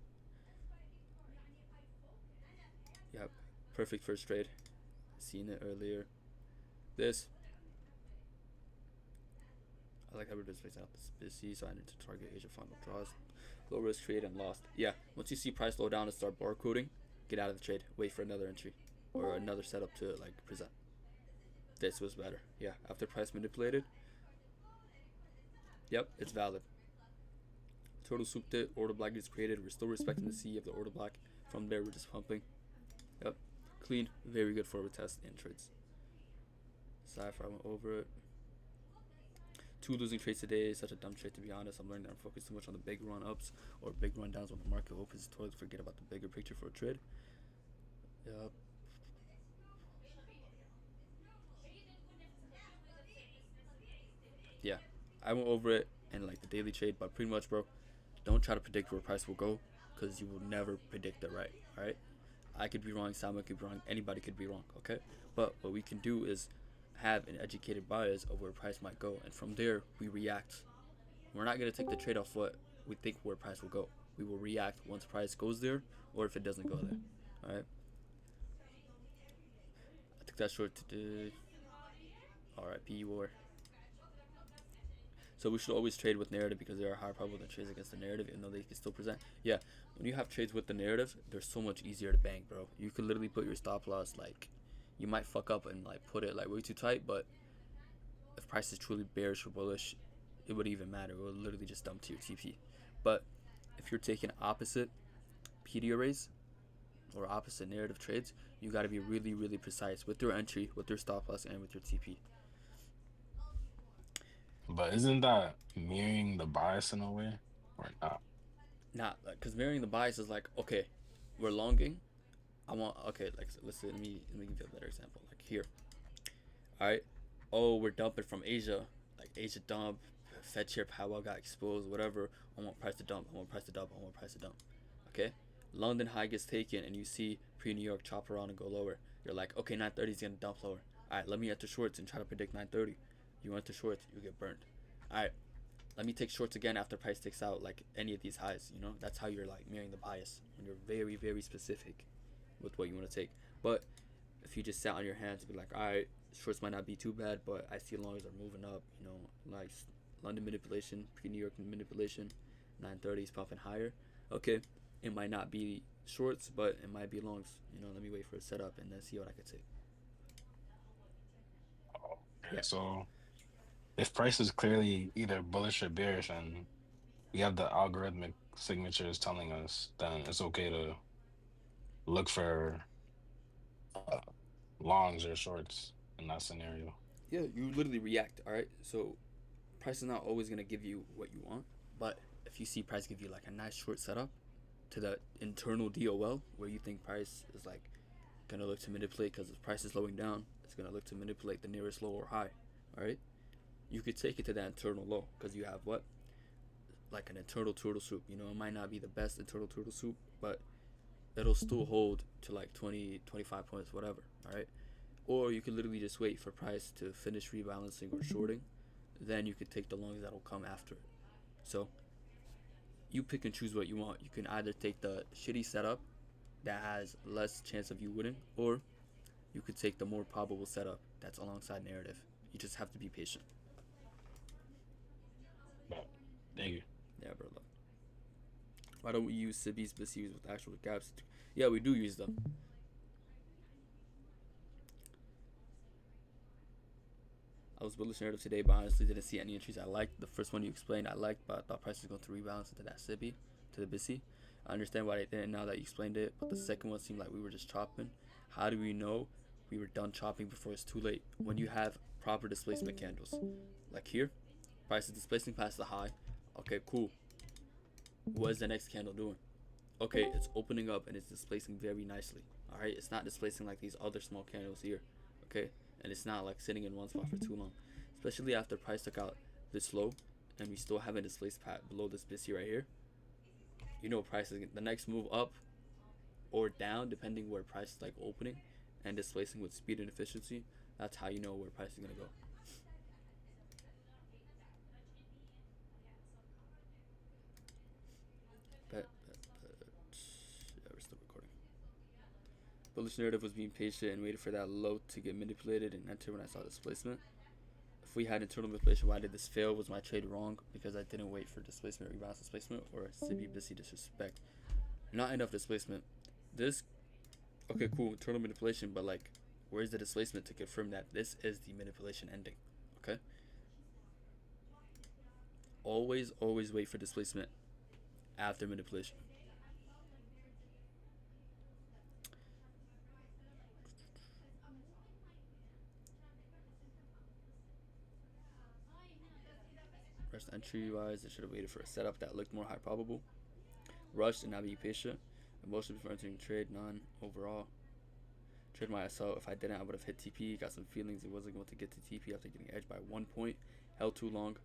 Yep. Perfect first trade. Seen it earlier. This. I like how we're just facing out this busy, so I need to target Asia final draws. Low risk trade and lost. Yeah, once you see price slow down and start barcoding, get out of the trade. Wait for another entry or another setup to like present. This was better. Yeah, after price manipulated. Yep, it's valid. Total souped it. Order block gets created. We're still respecting the C of the order block. From there, we're just pumping. Yep, clean. Very good forward test and trades. Cypher, I went over it. 2 losing trades today is such a dumb trade, to be honest. I'm learning that I'm focused too much on the big run ups or big run downs when the market opens. Totally forget about the bigger picture for a trade. Yep. Yeah, I went over it and like the daily trade, but pretty much, bro, don't try to predict where price will go because you will never predict it right. All right, I could be wrong, Salma could be wrong, anybody could be wrong. Okay, but what we can do is have an educated bias of where price might go, and from there we react. We're not gonna take the trade off what we think where price will go. We will react once price goes there, or if it doesn't go there. All right. I think that's short to do. R.I.P. War. So we should always trade with narrative because they are higher probable than trades against the narrative, even though they can still present. Yeah, when you have trades with the narrative, they're so much easier to bang, bro. You could literally put your stop loss like, you might fuck up and like put it like way too tight, but if price is truly bearish or bullish, it wouldn't even matter. It would literally just dump to your TP. But if you're taking opposite PD arrays or opposite narrative trades, you got to be really, really precise with your entry, with your stop loss, and with your TP. But isn't that mirroring the bias in a way, or not? Not because mirroring the bias is like, okay, we're longing. I want like let's say, let me give you a better example. Like here, all right. Oh, we're dumping from Asia, like Asia dump, Fed chair Powell got exposed, whatever. I want price to dump. I want price to dump. I want price to dump. Okay, London high gets taken, and you see pre New York chop around and go lower. You're like, okay, 930 is gonna dump lower. All right, let me enter shorts and try to predict 930. You enter shorts, you get burned. All right, let me take shorts again after price takes out like any of these highs. You know, that's how you're like mirroring the bias when you're very, very specific with what you want to take. But if you just sat on your hands and be like, all right, shorts might not be too bad, but I see longs are moving up. You know, like London manipulation, pre-New York manipulation, 930 is pumping higher. Okay, it might not be shorts, but it might be longs. You know, let me wait for a setup and then see what I could take. Yeah. So if price is clearly either bullish or bearish, and we have the algorithmic signatures telling us, then it's okay to look for uh, longs or shorts in that scenario. Yeah, you literally react. All right, so price is not always gonna give you what you want, but if you see price give you like a nice short setup to the internal DOL where you think price is like gonna look to manipulate because if price is slowing down, it's gonna look to manipulate the nearest low or high. All right, you could take it to that internal low because you have what, like an internal turtle soup. You know, it might not be the best internal turtle soup, but it'll still hold to like 20, 25 points, whatever. All right, or you could literally just wait for price to finish rebalancing or shorting, then you could take the longs that'll come after it. So you pick and choose what you want. You can either take the shitty setup that has less chance of you winning, or you could take the more probable setup that's alongside narrative. You just have to be patient. But thank you. Yeah, bro. Why don't we use Sibby's BCUs with actual gaps? Yeah, we do use them. I was bullish narrative today, but honestly didn't see any entries I liked. The first one you explained I liked, but I thought price was going to rebalance into that Sibby, to the BC. I understand why they didn't now that you explained it, but the second one seemed like we were just chopping. How do we know we were done chopping before it's too late. When you have proper displacement candles, like here, price is displacing past the high. Okay, cool. What is the next candle doing? Okay, it's opening up and it's displacing very nicely. All right, it's not displacing like these other small candles here. Okay, and it's not like sitting in one spot for too long, especially after price took out this low and we still haven't displaced pat below this BISI right here. You know, price is the next move up or down depending where price is like opening and displacing with speed and efficiency. That's how you know where price is gonna go. Yeah, we're still recording. Bullish narrative was being patient and waited for that low to get manipulated and enter when I saw displacement. If we had internal manipulation, why did this fail? Was my trade wrong because I didn't wait for displacement, rebalance displacement, or Sibi Bissy disrespect? Not enough displacement. This, okay, cool, internal manipulation, but like, where's the displacement to confirm that this is the manipulation ending? Okay. Always wait for displacement after manipulation. Rest entry wise, I should have waited for a setup that looked more high probable. Rushed and not being patient. Emotion before entering trade, none overall. Trade my SL. If I didn't, I would have hit TP. Got some feelings it wasn't going to get to TP after getting edged by 1 point. Held too long.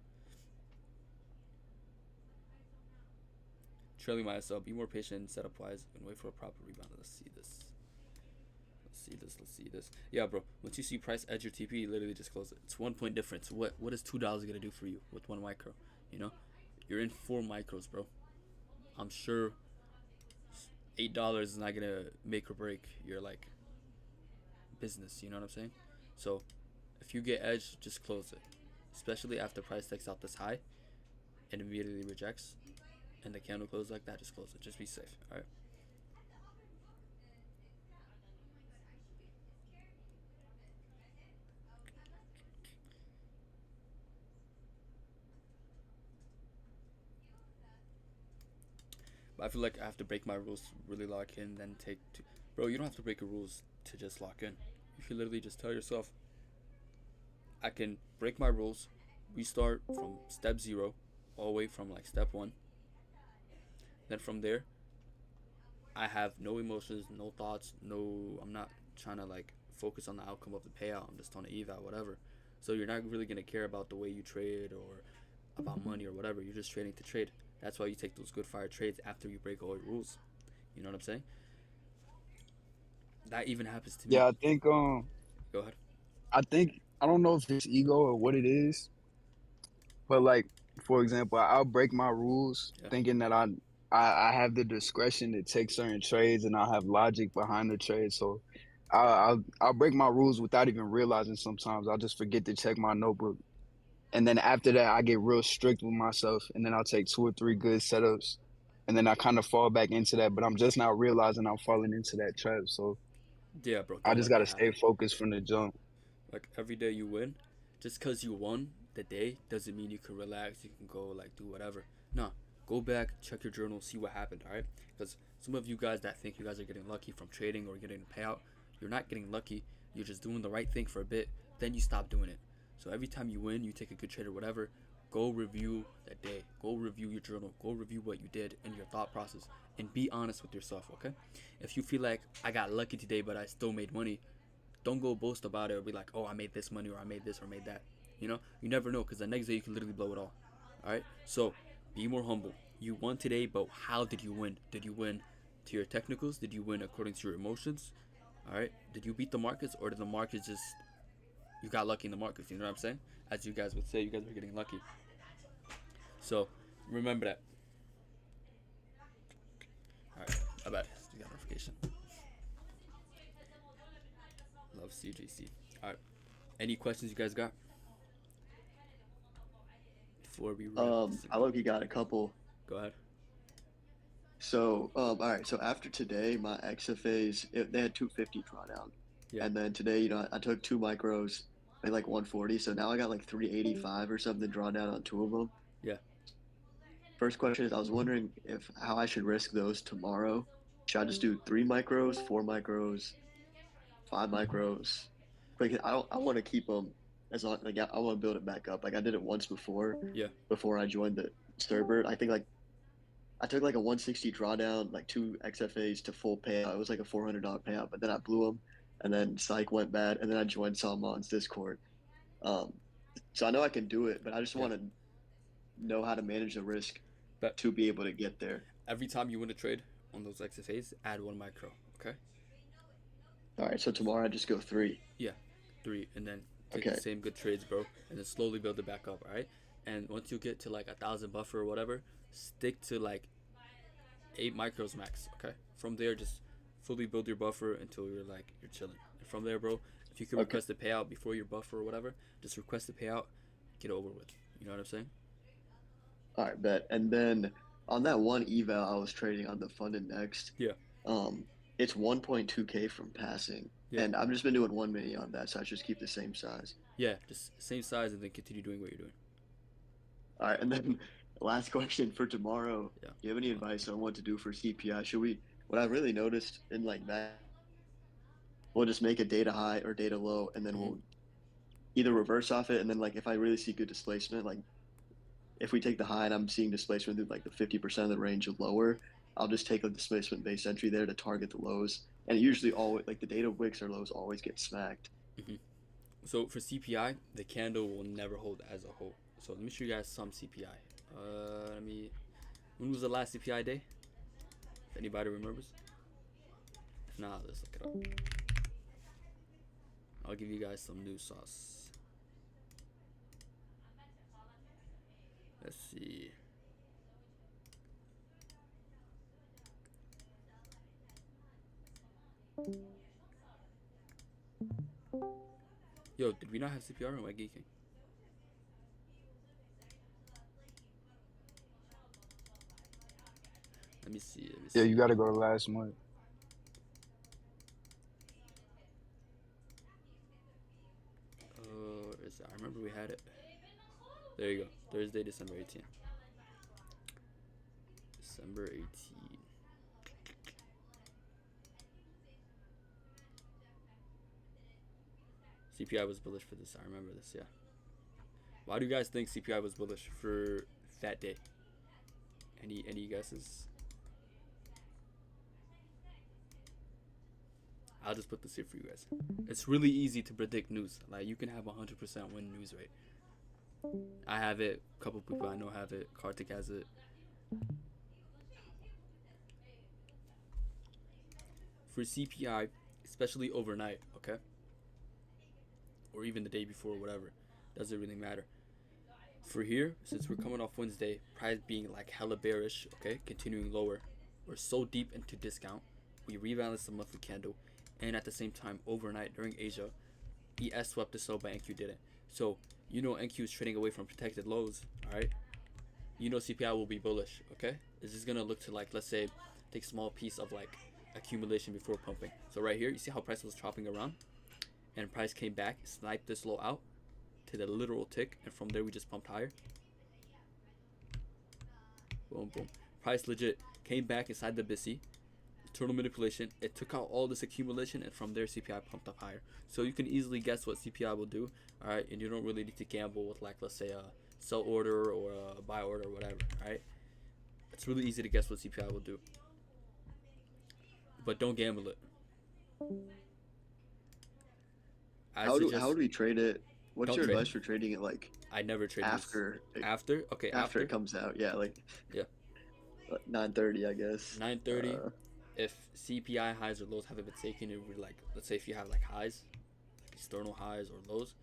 Trailing my SL. Be more patient setup wise and wait for a proper rebound. Let's see this. Yeah, bro. Once you see price edge your TP, literally just close it. It's 1 point difference. What is $2 gonna do for you with 1 micro? You know, you're in 4 micros, bro. I'm sure $8 is not gonna make or break your like business. You know what I'm saying? So if you get edge, just close it. Especially after price takes out this high and immediately rejects, and the candle closes like that, just close it. Just be safe. All right. But I feel like I have to break my rules, really lock in, then take two. Bro, you don't have to break your rules to just lock in. You can literally just tell yourself, I can break my rules, restart from step 0, all the way from like step 1. Then from there, I have no emotions, no thoughts, I'm not trying to like focus on the outcome of the payout. I'm just on the eval, whatever. So you're not really gonna care about the way you trade or about money or whatever. You're just trading to trade. That's why you take those good fire trades after you break all your rules. You know what I'm saying? That even happens to me. Yeah, I think Go ahead. I don't know if it's ego or what it is, but like for example, I'll break my rules Yeah. thinking that I have the discretion to take certain trades and I'll have logic behind the trade. So I'll break my rules without even realizing. Sometimes I'll just forget to check my notebook, and then after that I get real strict with myself, and then I'll take 2 or 3 good setups, and then I kind of fall back into that. But I'm just now realizing I'm falling into that trap. So Yeah, bro. I Don't just let gotta that stay happen. focused from the jump. Like every day you win, just because you won the day doesn't mean you can relax. You can go like do whatever. No, go back, check your journal, see what happened. All right, because some of you guys that think you guys are getting lucky from trading or getting a payout, you're not getting lucky. You're just doing the right thing for a bit, then you stop doing it. So every time you win, you take a good trade or whatever. Go review the day. Go review your journal. Go review what you did and your thought process, and be honest with yourself. Okay, if you feel like I got lucky today, but I still made money, don't go boast about it or be like, oh, I made this money or I made this or made that. You know, you never know because the next day you can literally blow it all. All right, so be more humble. You won today, but how did you win? Did you win to your technicals? Did you win according to your emotions? All right, did you beat the markets or did the markets just you got lucky in the markets? You know what I'm saying? As you guys would say, you guys were getting lucky. So remember that. All right, I bet you got notification. Love CJC. All right, any questions you guys got? Before we wrap this I look, you got a couple. Go ahead. So, all right. So after today, my XFAs they had 250 drawdown, Yeah. and then today, I took 2 micros, made like 140. So now I got like 385 or something drawdown on 2 of them. Yeah. First question is, I was wondering if how I should risk those tomorrow. Should I just do 3 micros, 4 micros, 5 micros. Like I want to keep them as long. Like I want to build it back up. Like I did it once before. Yeah. Before I joined the server, I think like I took like a 160 drawdown, like 2 XFAs to full payout. It was like a $400 payout, but then I blew them, and then Psych went bad, and then I joined Salmon's Discord. Um, so I know I can do it, but I just Yeah. want to know how to manage the risk But to be able to get there. every time you win a trade on those XFAs, add 1 micro. Okay. All right, so tomorrow I just go 3. 3, and then take Okay. the same good trades, bro, and then slowly build it back up. All right. And once you get to like 1,000 buffer or whatever, stick to like 8 micros max. Okay. From there, just fully build your buffer until you're chilling. And from there, bro, if you can Okay. request a payout before your buffer or whatever, just request a payout, get it over with. You know what I'm saying? All right, bet. And then on that one eval I was trading on the funded next. Yeah. It's 1.2K from passing, Yeah. and I've just been doing 1 mini on that, so I just keep the same size. Yeah, just same size and then continue doing what you're doing. All right, and then last question for tomorrow. Yeah. Do you have any advice on what to do for CPI? What I really noticed in like that, we'll just make a data high or data low, and then we'll either reverse off it, and then like if I really see good displacement, like if we take the high and I'm seeing displacement through like the 50% of the range of lower, I'll just take a displacement based entry there to target the lows. And it usually always like the data wicks or lows always get smacked. So for CPI, the candle will never hold as a whole. So let me show you guys some CPI. When was the last CPI day? If anybody remembers. If not, let's look it up. I'll give you guys some new sauce. Let's see. Yo, did we not have CPR or am I geeking? Let me see. Yeah, you gotta go to last month. I remember we had it. There you go. Thursday, December 18th. December 18th. CPI was bullish for this. I remember this, yeah. Why do you guys think CPI was bullish for that day? Any guesses? I'll just put this here for you guys. It's really easy to predict news. Like you can have 100% win news rate. I have it. A couple people I know have it. Kartik has it. For CPI, especially overnight, okay? Or even the day before, whatever. Doesn't really matter. For here, since we're coming off Wednesday, price being like hella bearish, okay? Continuing lower. We're so deep into discount. We rebalanced the monthly candle. And at the same time, overnight during Asia, ES swept the sell, but NQ didn't. So, you know NQ is trading away from protected lows, alright? You know CPI will be bullish, okay? This is gonna look to like, let's say, take a small piece of like accumulation before pumping. So right here, you see how price was chopping around? And price came back, sniped this low out to the literal tick, and from there we just pumped higher. Boom, boom. Price legit came back inside the BISI. Internal manipulation, it took out all this accumulation, and from there CPI pumped up higher. So you can easily guess what CPI will do, alright? And you don't really need to gamble with like, let's say a sell order or a buy order or whatever, alright? It's really easy to guess what CPI will do, but don't gamble it. How do we trade it? What's Don't your trade advice for trading it like I never trade after after it comes out? Yeah, like Yeah. 9:30, I guess. 9:30. If CPI highs or lows haven't been taken, it would like, let's say if you have like highs, like external highs or lows,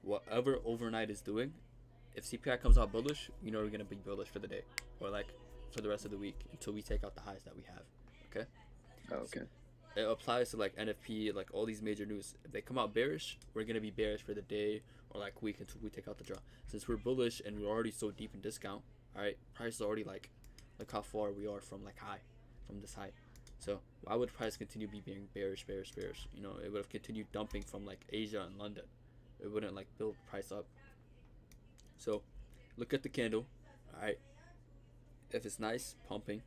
whatever overnight is doing, if CPI comes out bullish, you know we're gonna be bullish for the day or like for the rest of the week until we take out the highs that we have. Okay. Oh, okay. It applies to like NFP, like all these major news. If they come out bearish, we're gonna be bearish for the day or like week until we take out the draw. Since we're bullish and we're already so deep in discount, all right, price is already like, look how far we are from like high, from this high. So why would price continue being bearish? You know, it would have continued dumping from like Asia and London. It wouldn't like build price up. So look at the candle, all right. If it's nice, pumping,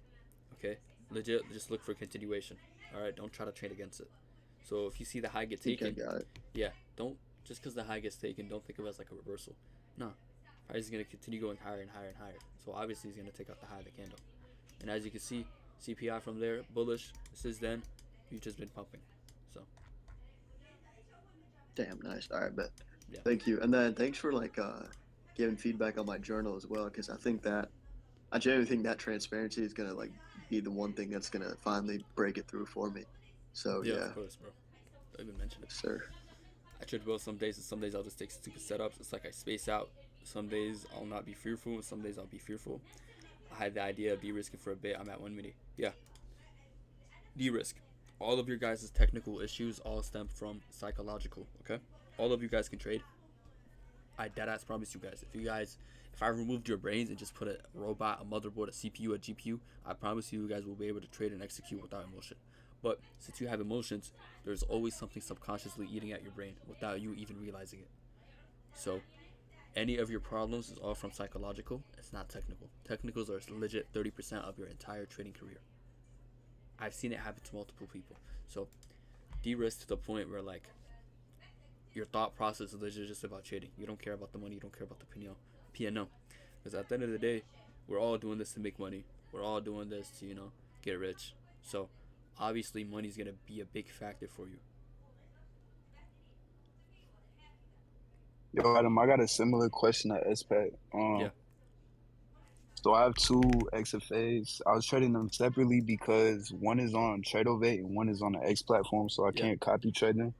okay, legit, just look for continuation. All right, don't try to trade against it. So if you see the high get Okay, taken, got it. yeah, don't just because the high gets taken, don't think of it as like a reversal. No, price is gonna continue going higher and higher and higher. So obviously he's gonna take out the high of the candle. And as you can see, CPI from there bullish. Since then, you've just been pumping. So Damn, nice. All right, bet. yeah, Thank you. And then thanks for like giving feedback on my journal as well, because I genuinely think that transparency is gonna like be the one thing that's gonna finally break it through for me. So yeah, yeah, of course, bro. Don't even mention it. yes, sir. I trade well some days, and some days I'll just take stupid setups. It's like I space out. Some days I'll not be fearful, and some days I'll be fearful. I had the idea of de-risking for a bit. I'm at 1 minute. Yeah, de-risk. All of your guys' technical issues all stem from psychological. Okay, all of you guys can trade. I deadass promise you guys. If I removed your brains and just put a robot, a motherboard, a CPU, a GPU, I promise you guys will be able to trade and execute without emotion. But since you have emotions, there's always something subconsciously eating at your brain without you even realizing it. So any of your problems is all from psychological. It's not technical. Technicals are legit 30% of your entire trading career. I've seen it happen to multiple people. So de-risk to the point where like your thought process is legit just about trading. You don't care about the money. You don't care about the P&L. Because at the end of the day, we're all doing this to make money. We're all doing this to get rich. So obviously money is gonna be a big factor for you. Yo, Adam, I got a similar question to SPAC. Yeah. So I have two XFAs. I was trading them separately because one is on Tradeovate and one is on the X platform, so I Yeah. can't copy trade them.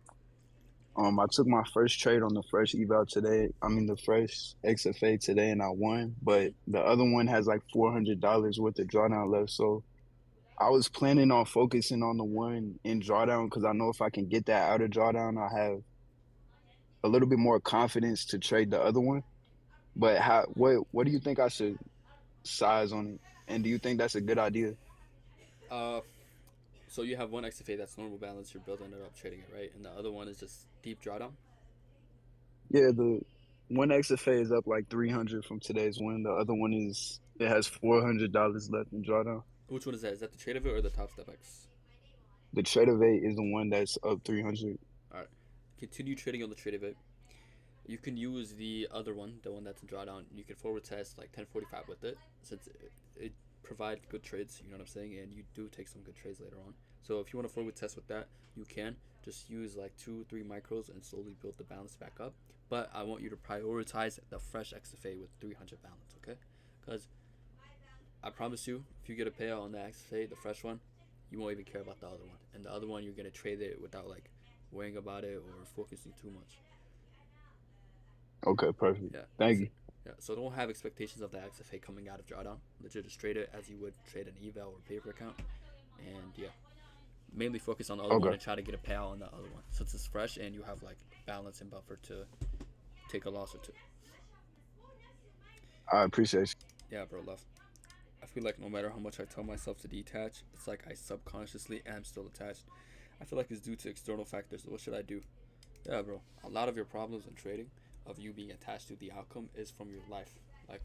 I took my first trade on the first eval today. I mean the first XFA today, and I won. But the other one has like $400 worth of drawdown left. So I was planning on focusing on the one in drawdown because I know if I can get that out of drawdown, I have a little bit more confidence to trade the other one. But what do you think I should size on it? And do you think that's a good idea? Uh, so you have one XFA that's normal balance. You're building it up, trading it, right? And the other one is just deep drawdown. Yeah, the one XFA is up like 300 from today's win. The other one it has $400 left in drawdown. Which one is that? Is that the trade of it or the top step X? The Tradeovate is the one that's up 300. All right. Continue trading on the trade of it. You can use the other one, the one that's in drawdown. You can forward test like 1045 with it, since it provides good trades. You know what I'm saying, and you do take some good trades later on. So if you want to forward test with that, you can just use like 2-3 micros and slowly build the balance back up. But I want you to prioritize the fresh XFA with 300 balance, okay? Because I promise you, if you get a payout on the XFA, the fresh one, you won't even care about the other one. And the other one, you're gonna trade it without like worrying about it or focusing too much. Okay, perfect. Yeah. Thank So, you. yeah. So don't have expectations of the XFA coming out of drawdown. Legit, just trade it as you would trade an eval or paper account. And yeah, mainly focus on the other one Okay, and try to get a payout on the other one since it's fresh and you have like balance and buffer to take a loss or two. I appreciate Yeah, bro, love. I feel like no matter how much I tell myself to detach, it's like I subconsciously am still attached. I feel like it's due to external factors. What should I do? Yeah, bro. A lot of your problems in trading, of you being attached to the outcome, is from your life. Like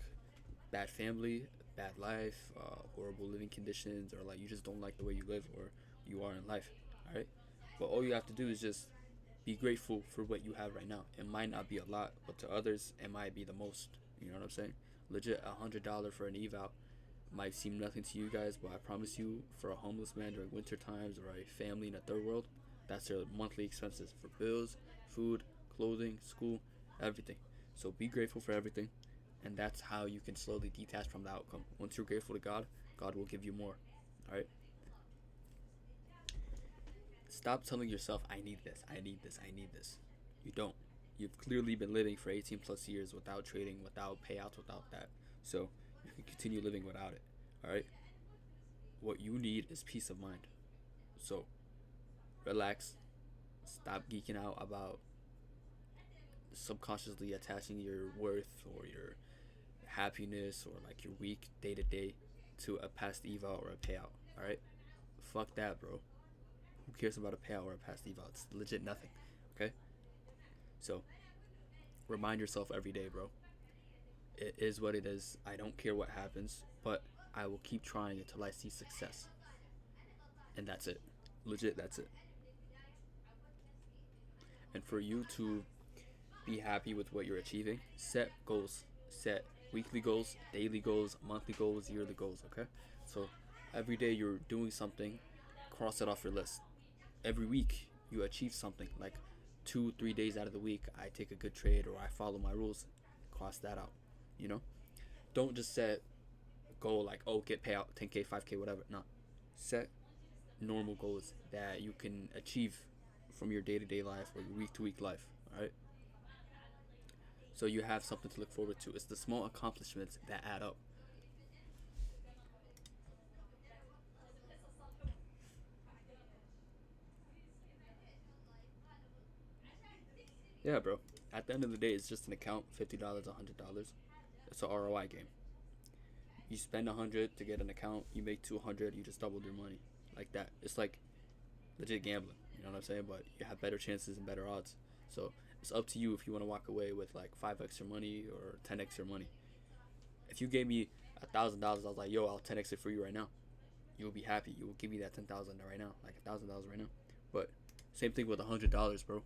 bad family, bad life, horrible living conditions, or like you just don't like the way you live or you are in life. All right. But all you have to do is just be grateful for what you have right now. It might not be a lot, but to others, it might be the most. You know what I'm saying? Legit, $100 for an eval might seem nothing to you guys, but I promise you, for a homeless man during winter times or a family in a third world, that's their monthly expenses for bills, food, clothing, school, everything. So be grateful for everything, and that's how you can slowly detach from the outcome. Once you're grateful to God, God will give you more. All right. Stop telling yourself, "I need this, I need this, I need this." You don't. You've clearly been living for 18 plus years without trading, without payouts, without that. So you can continue living without it. All right. What you need is peace of mind. So relax. Stop geeking out about subconsciously attaching your worth or your happiness or like your week day to day to a past eval or a payout. All right. Fuck that, bro. Who cares about a payout or a past eval? It's legit nothing. Okay. So remind yourself every day, bro. It is what it is. I don't care what happens, but I will keep trying until I see success. And that's it. Legit, that's it. And for you to be happy with what you're achieving, set goals. Set weekly goals, daily goals, monthly goals, yearly goals, okay? So every day you're doing something, cross it off your list. Every week you achieve something, like 2 3 days out of the week I take a good trade or I follow my rules, cross that out, you know. Don't just set a goal like, oh, get payout 10K 5K whatever. No, set normal goals that you can achieve from your day-to-day life or your week-to-week life. All right, so you have something to look forward to. It's the small accomplishments that add up. Yeah, bro, at the end of the day it's just an account. $50, $100. It's an ROI game. You spend 100 to get an account, you make 200, you just doubled your money. Like that. It's like legit gambling, you know what I'm saying? But you have better chances and better odds. So it's up to you if you want to walk away with like 5x your money or 10x your money. If you gave me $1,000, I was like, yo, I'll 10x it for you right now. You will be happy. You will give me that 10,000 right now, like $1,000 right now. But same thing with $100, bro.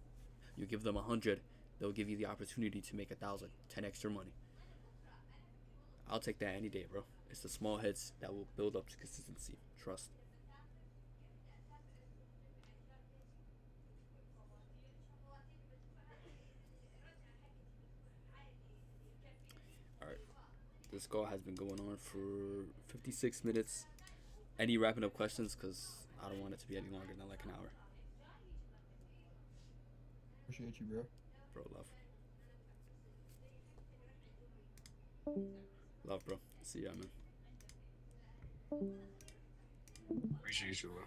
You give them 100, they'll give you the opportunity to make 1,000, 10x your money. I'll take that any day, bro. It's the small hits that will build up to consistency. Trust. All right. This call has been going on for 56 minutes. Any wrapping up questions? Because I don't want it to be any longer than like an hour. Appreciate you, bro. Bro, love. Love, bro. See ya, man. Appreciate you, bro.